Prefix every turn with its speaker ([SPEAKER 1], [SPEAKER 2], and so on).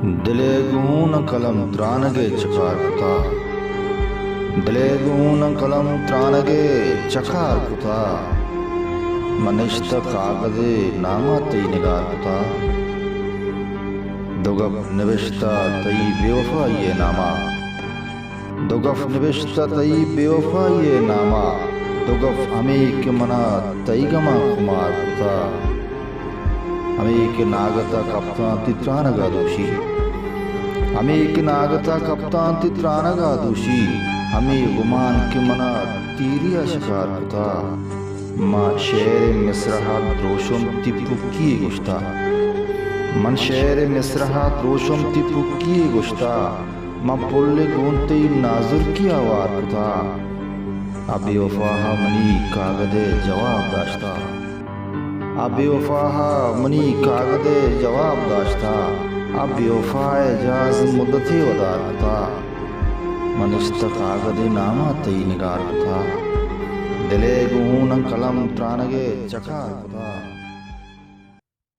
[SPEAKER 1] दिले गून कलम त्रानगे चकार कुता, दिले गून कलम त्रानगे चकार कुता, मनिश्त कागजे नामा तई निगार कुता, दुगफ निविश्ता तई बेवफा ये नामा, दुगफ निविश्ता तई बेवफा ये नामा, दुगफ हमें के मना तई गमा कुमार कुता, हमें के नागता कप्तान तित्रानगा दोषी, हमें के नागता कप्तान तित्रानगा दोषी, हमें गुमान के मना तीरिया शिकार कुता, माँ शेर मिस्रहा द्रोशम तिपुकी गुश्ता, मन शेर मिस्रहा द्रोशम तिपुकी गुश्ता, माँ पुल्ले गुंते नाजुर की आवार कुता, अबे वफाहा मनी कागदे जवाब दाश्ता, अबे वफाहा मनी कागदे जवाब दाश्ता, अबे वफाए जाज मुद्दती वदार कुता, मनिश्त कागदे नामा तई निगार कुता, दिले गून कलम त्रानगे चकार कुता।